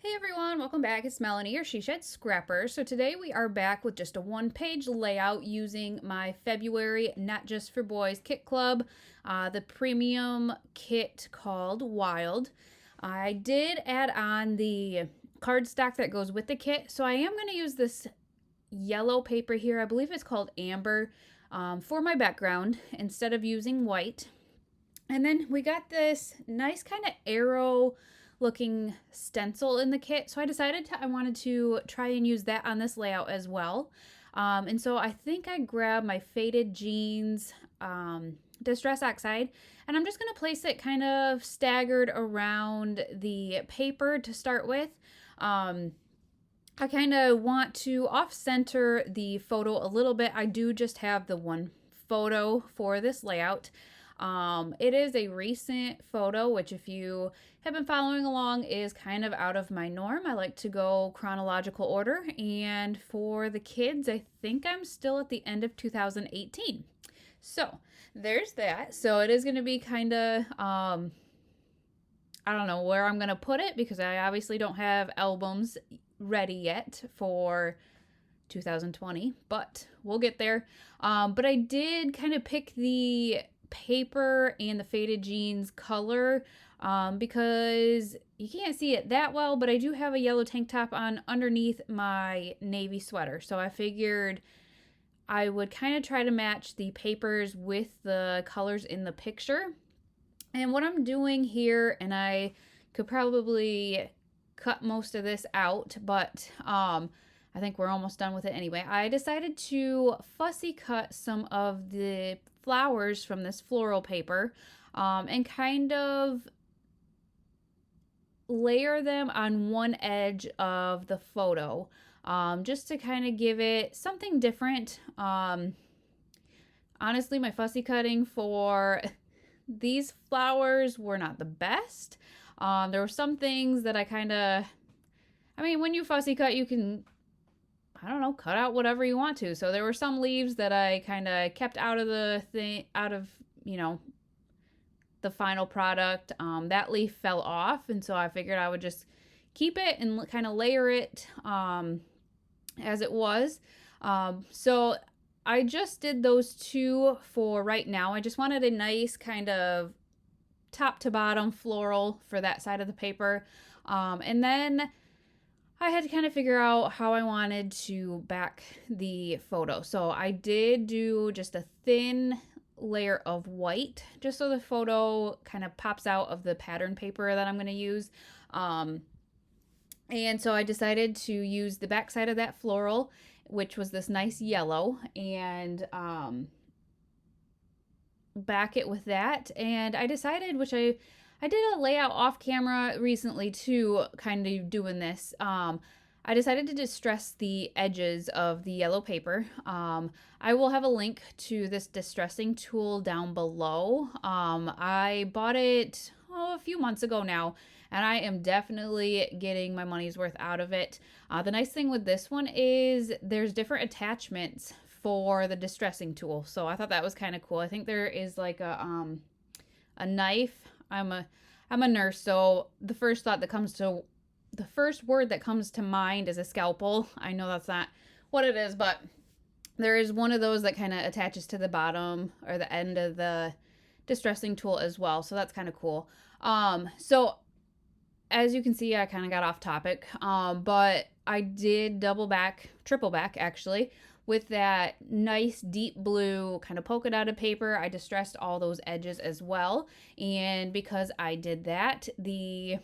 Hey everyone, welcome back. It's Melanie, your She Shed Scrapper. So today we are back with just a one-page layout using my February Not Just for Boys kit club, the premium kit called Wild. I did add on the cardstock that goes with the kit, so I am going to use this yellow paper here. I believe it's called Amber for my background instead of using white. And then we got this nice kind of arrow looking stencil in the kit. So I decided I wanted to try and use that on this layout as well. And so I think I grabbed my faded jeans Distress Oxide, and I'm just going to place it kind of staggered around the paper to start with. I kind of want to off-center the photo a little bit. I do just have the one photo for this layout. It is a recent photo, which if you have been following along is kind of out of my norm. I like to go chronological order, and for the kids, I think I'm still at the end of 2018. So there's that. So it is going to be kind of, I don't know where I'm going to put it because I obviously don't have albums ready yet for 2020, but we'll get there. But I did kind of pick the paper and the faded jeans color because you can't see it that well, but I do have a yellow tank top on underneath my navy sweater. So I figured I would kind of try to match the papers with the colors in the picture. And what I'm doing here, and I could probably cut most of this out, but I think we're almost done with it anyway. I decided to fussy cut some of the flowers from this floral paper and kind of layer them on one edge of the photo just to kind of give it something different. Honestly, my fussy cutting for these flowers were not the best. There were some things that I mean, when you fussy cut, you can, I don't know, cut out whatever you want to. So there were some leaves that I kind of kept out of the thing, the final product. That leaf fell off, and so I figured I would just keep it and kind of layer it as it was. So I just did those two for right now. I just wanted a nice kind of top to bottom floral for that side of the paper. And then I had to kind of figure out how I wanted to back the photo. So I did do just a thin layer of white just so the photo kind of pops out of the pattern paper that I'm going to use. And so I decided to use the back side of that floral, which was this nice yellow, and back it with that. And I decided, which I did a layout off camera recently too, kind of doing this. I decided to distress the edges of the yellow paper. I will have a link to this distressing tool down below. I bought it a few months ago now, and I am definitely getting my money's worth out of it. The nice thing with this one is there's different attachments for the distressing tool, so I thought that was kind of cool. I think there is like a knife. I'm a nurse, so the first word that comes to mind is a scalpel. I know that's not what it is, but there is one of those that kind of attaches to the bottom or the end of the distressing tool as well. So that's kind of cool. So as you can see, I kind of got off topic, but I did triple back actually, with that nice deep blue kind of polka dotted paper. I distressed all those edges as well. And because I did that, the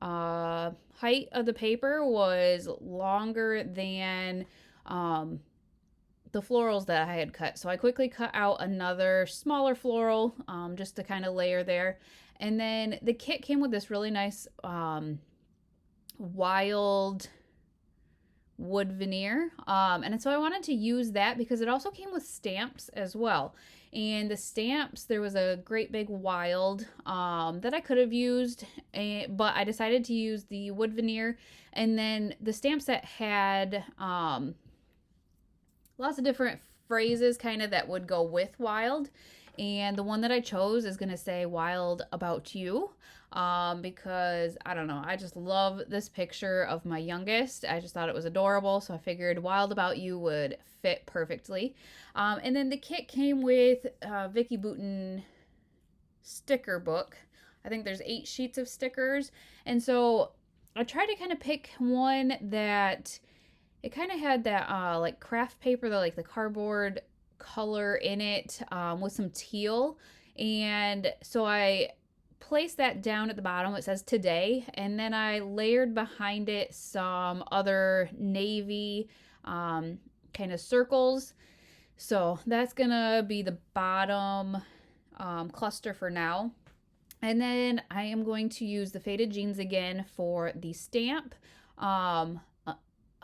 height of the paper was longer than the florals that I had cut. So I quickly cut out another smaller floral just to kind of layer there. And then the kit came with this really nice wild wood veneer, and so I wanted to use that because it also came with stamps as well. And the stamps, there was a great big wild that I could have used, but I decided to use the wood veneer. And then the stamps that had lots of different phrases kind of that would go with wild. And the one that I chose is going to say Wild About You, because I don't know, I just love this picture of my youngest. I just thought it was adorable, so I figured Wild About You would fit perfectly. And then the kit came with Vicky Bouton sticker book. I think there's 8 sheets of stickers. And so I tried to kind of pick one that it kind of had that like craft paper, like the cardboard color in it, with some teal. And so I placed that down at the bottom. It says today. And then I layered behind it some other navy kind of circles. So that's going to be the bottom cluster for now. And then I am going to use the faded jeans again for the stamp.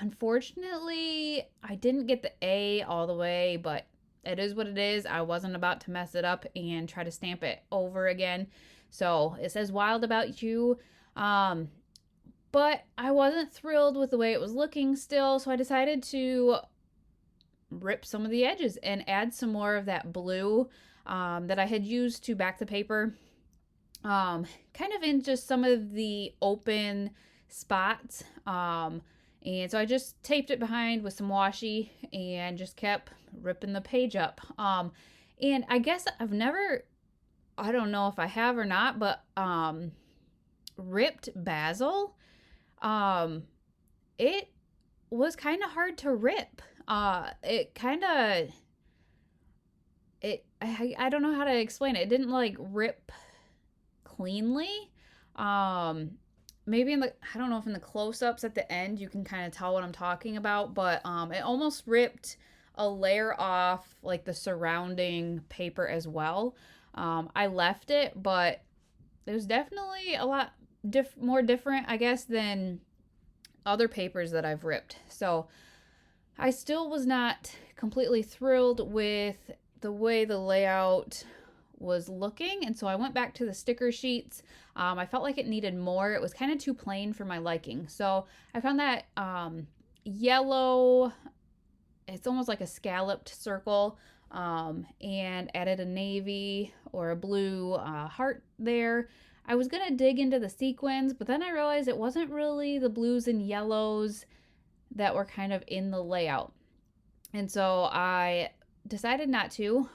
Unfortunately, I didn't get the A all the way, but it is what it is. I wasn't about to mess it up and try to stamp it over again. So it says Wild About You. But I wasn't thrilled with the way it was looking still, so I decided to rip some of the edges and add some more of that blue that I had used to back the paper, kind of in just some of the open spots. And so I just taped it behind with some washi and just kept ripping the page up. And I guess I've never, I don't know if I have or not, but ripped basil. It was kind of hard to rip. It kind of, I don't know how to explain it. It didn't like rip cleanly. Maybe in the, I don't know if in the close-ups at the end you can kind of tell what I'm talking about, but it almost ripped a layer off like the surrounding paper as well. I left it, but it was definitely a lot more different, I guess, than other papers that I've ripped. So I still was not completely thrilled with the way the layout was looking, and so I went back to the sticker sheets. I felt like it needed more. It was kind of too plain for my liking. So I found that yellow, it's almost like a scalloped circle, and added a navy or a blue heart there. I was going to dig into the sequins, but then I realized it wasn't really the blues and yellows that were kind of in the layout. And so I decided not to.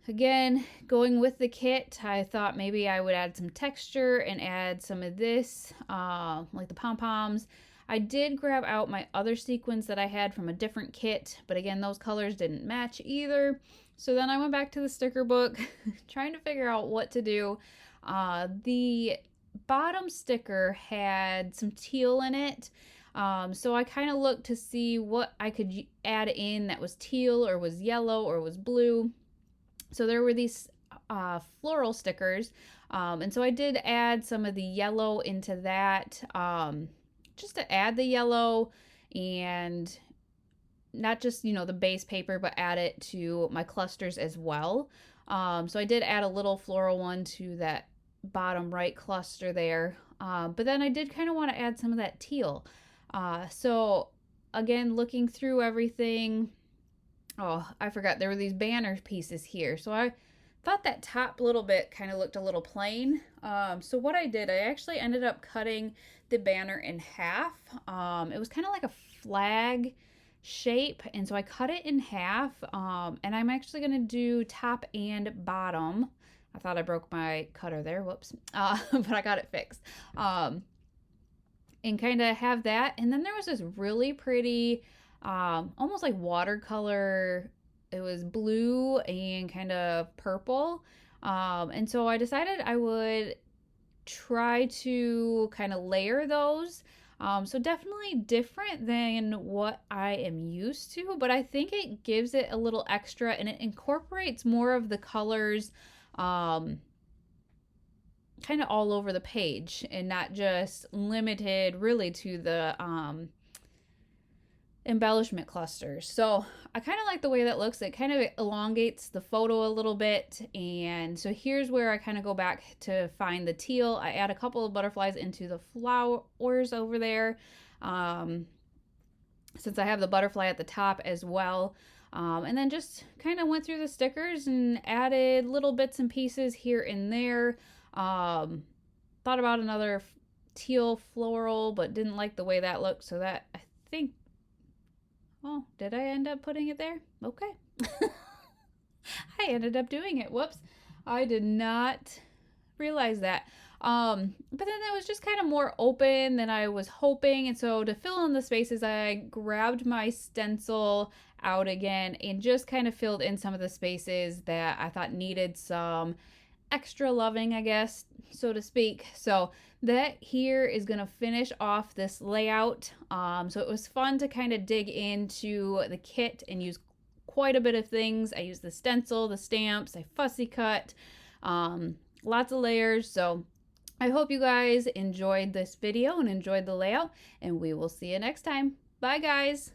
Again, going with the kit, I thought maybe I would add some texture and add some of this, like the pom-poms. I did grab out my other sequins that I had from a different kit, but again, those colors didn't match either. So then I went back to the sticker book, trying to figure out what to do. The bottom sticker had some teal in it. So I kind of looked to see what I could add in that was teal or was yellow or was blue. So there were these floral stickers, and so I did add some of the yellow into that, just to add the yellow and not just, you know, the base paper, but add it to my clusters as well. So I did add a little floral one to that bottom right cluster there, but then I did kind of want to add some of that teal. So again, looking through everything, oh, I forgot there were these banner pieces here. So I thought that top little bit kind of looked a little plain. So what I did, I actually ended up cutting the banner in half. It was kind of like a flag shape, and so I cut it in half, and I'm actually going to do top and bottom. I thought I broke my cutter there, whoops, but I got it fixed. And kind of have that, and then there was this really pretty almost like watercolor. It was blue and kind of purple, and so I decided I would try to kind of layer those. So definitely different than what I am used to, but I think it gives it a little extra, and it incorporates more of the colors kind of all over the page and not just limited really to the embellishment clusters. So I kind of like the way that looks. It kind of elongates the photo a little bit. And so here's where I kind of go back to find the teal. I add a couple of butterflies into the flowers over there, since I have the butterfly at the top as well. And then just kind of went through the stickers and added little bits and pieces here and there. Thought about another teal floral, but didn't like the way that looked, so that I think, oh, did I end up putting it there? Okay. I ended up doing it. Whoops. I did not realize that. But then it was just kind of more open than I was hoping. And so to fill in the spaces, I grabbed my stencil out again and just kind of filled in some of the spaces that I thought needed some extra loving, I guess, so to speak. So that here is going to finish off this layout. So it was fun to kind of dig into the kit and use quite a bit of things. I used the stencil, the stamps, I fussy cut, lots of layers. So I hope you guys enjoyed this video and enjoyed the layout, and we will see you next time. Bye, guys.